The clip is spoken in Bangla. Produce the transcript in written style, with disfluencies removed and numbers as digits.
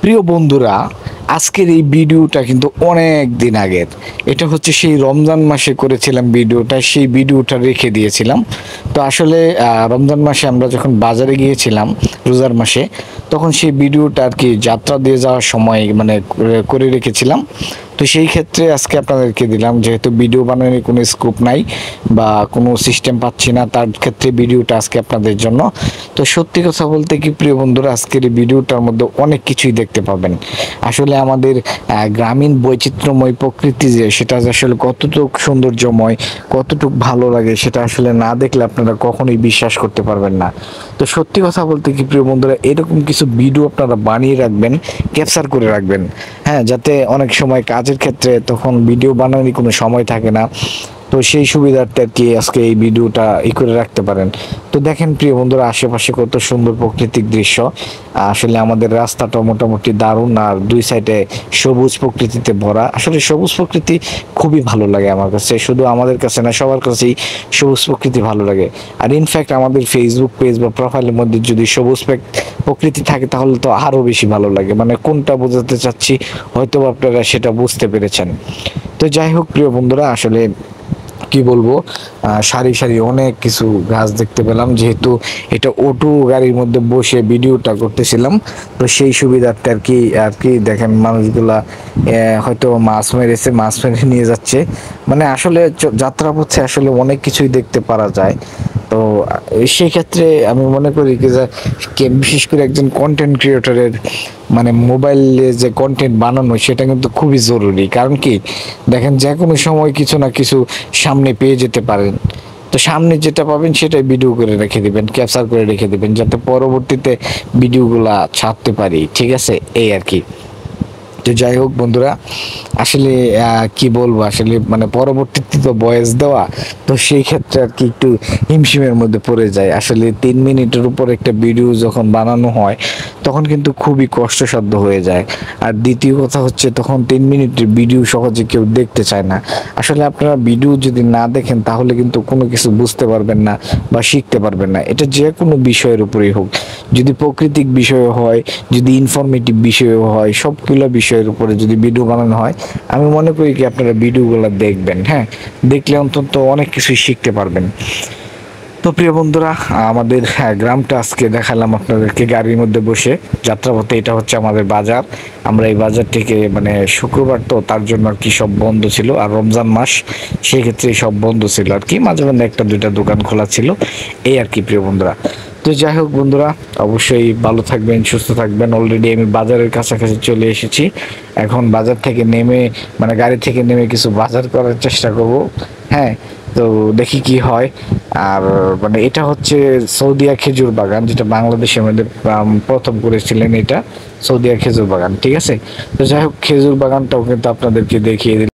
প্রিয় বন্ধুরা, আজকের এই ভিডিওটা কিন্তু অনেক দিন আগের। এটা হচ্ছে সেই রমজান মাসে করেছিলাম ভিডিওটা, সেই ভিডিওটা রেখে দিয়েছিলাম। তো আসলে রমজান মাসে আমরা যখন বাজারে গিয়েছিলাম রোজার মাসে, তখন সেই ভিডিওটা আর কি যাত্রা দিয়ে যাওয়ার সময় মানে করে রেখেছিলাম। তো সেই ক্ষেত্রে আজকে আপনাদেরকে দিলাম, যেহেতু ভিডিও বানানোর কোনো স্কোপ নাই বা কোনো সিস্টেম পাচ্ছি না, তার ক্ষেত্রে ভিডিওটা আজকে আপনাদের জন্য। তো সত্যি কথা বলতে কি প্রিয় বন্ধুরা, আজকের এই ভিডিওটার মধ্যে অনেক কিছুই দেখতে পাবেন। আসলে আমাদের গ্রামীণ বৈচিত্র্যময় প্রকৃতি যে সেটা যে আসলে কতটুক সৌন্দর্যময়, কতটুক ভালো লাগে, সেটা আসলে না দেখলে আপনারা কখনোই বিশ্বাস করতে পারবেন না। তো সত্যি কথা বলতে কি প্রিয় বন্ধুরা, এরকম কিছু ভিডিও আপনারা বানিয়ে রাখবেন, ক্যাপচার করে রাখবেন, হ্যাঁ, যাতে অনেক সময় কাজের ক্ষেত্রে তখন ভিডিও বানানোর কোনো সময় থাকে না। তো সেই সুবিধার্থে আর কি আজকে এই ভিডিওটা করে রাখতে পারেন। তো দেখেন প্রিয় বন্ধুরা, আশেপাশে কত সুন্দর প্রাকৃতিক দৃশ্য। আসলে আমাদের রাস্তাটা মোটামুটি দারুণ, আর দুই সাইডে সবুজ প্রকৃতিতে ভরা। আসলে সবুজ প্রকৃতি খুবই ভালো লাগে আমার কাছে, শুধু আমাদের কাছে না, সবার কাছেই সবুজ প্রকৃতি ভালো লাগে। আর ইনফ্যাক্ট আমাদের ফেসবুক পেজ বা প্রোফাইলের মধ্যে যদি সবুজ প্রকৃতি থাকে তাহলে তো আরো বেশি ভালো লাগে। মানে কোনটা বোঝাতে চাচ্ছি হয়তো আপনারা সেটা বুঝতে পেরেছেন। তো যাই হোক প্রিয় বন্ধুরা, আসলে কি বলবো, সারি সারি অনেক কিছু গাছ দেখতে পেলাম, যেহেতু এটা অটো গাড়ির মধ্যে বসে ভিডিওটা করতেছিলাম। তো সেই সুবিধার্থে আর কি দেখেন মানুষগুলা হয়তো মাছ মেরেছে, মাছ মেরে নিয়ে যাচ্ছে। মানে আসলে যাত্রা পথে আসলে অনেক কিছুই দেখতে পারা যায়। তো সেই ক্ষেত্রে আমি মনে করি কি যে বিশেষ করে একজন কন্টেন্ট ক্রিয়েটরের মানে মোবাইলে যে কন্টেন্ট বানানো সেটা কিন্তু খুবই জরুরি। কারণ কি দেখেন, যে কোনো সময় কিছু না কিছু সামনে পেয়ে যেতে পারেন। তো সামনে যেটা পাবেন সেটাই ভিডিও করে রেখে দিবেন, ক্যাপচার করে রেখে দিবেন, যাতে পরবর্তীতে ভিডিওগুলা ছাড়তে পারি। ঠিক আছে, এই আর কি। তো যাই হোক বন্ধুরা, আসলে কি বলবো, আসলে মানে পরবর্তীতে তো বয়স দেওয়া, তো সেই ক্ষেত্রে আর কি একটু হিমশিমের মধ্যে পড়ে যায়। আসলে 3 মিনিটের উপর একটা ভিডিও যখন বানানো হয় তখন কিন্তু খুবই কষ্টসাধ্য হয়ে যায়। আর দ্বিতীয় কথা হচ্ছে, তখন 3 মিনিটের ভিডিও সহজে কেউ দেখতে চায় না। আসলে আপনারা ভিডিও যদি না দেখেন তাহলে কিন্তু কোনো কিছু বুঝতে পারবেন না বা শিখতে পারবেন না। এটা যে কোনো বিষয়ের উপরেই হোক, যদি প্রাকৃতিক বিষয় হয়, যদি ইনফরমেটিভ বিষয় হয়, সবগুলো বিষয়ের উপরে যদি ভিডিও বানানো হয়, আমি মনে করি কি আপনারা ভিডিওগুলো দেখবেন। হ্যাঁ, দেখলে অন্তত অনেক কিছুই শিখতে পারবেন। তো প্রিয় বন্ধুরা, আমাদের গ্রামটা আজকে দেখালাম আপনাদেরকে গাড়ির মধ্যে বসে যাত্রাপথে। এটা হচ্ছে আমাদের বাজার। আমরা এই বাজার থেকে মানে শুক্রবার তো তার জন্য আর কি সব বন্ধ ছিল, আর রমজান মাস সেই ক্ষেত্রে সব বন্ধ ছিল আর কি, মাঝে মাঝে একটা দুইটা দোকান খোলা ছিল, এই আর কি প্রিয় বন্ধুরা। তো যাই হোক বন্ধুরা, অবশ্যই ভালো থাকবেন, সুস্থ থাকবেন। অলরেডি আমি বাজারের কাছাকাছি চলে এসেছি। এখন বাজার থেকে নেমে মানে গাড়ি থেকে নেমে কিছু বাজার করার চেষ্টা করব। হ্যাঁ, তো দেখি কি হয়। আর মানে এটা হচ্ছে সৌদিয়া খেজুর বাগান, যেটা বাংলাদেশের মধ্যে প্রথম করেছিলেন এটা সৌদিয়া খেজুর বাগান। ঠিক আছে, তো যাই হোক খেজুর বাগানটাও কিন্তু আপনাদেরকে দেখিয়ে দিলাম।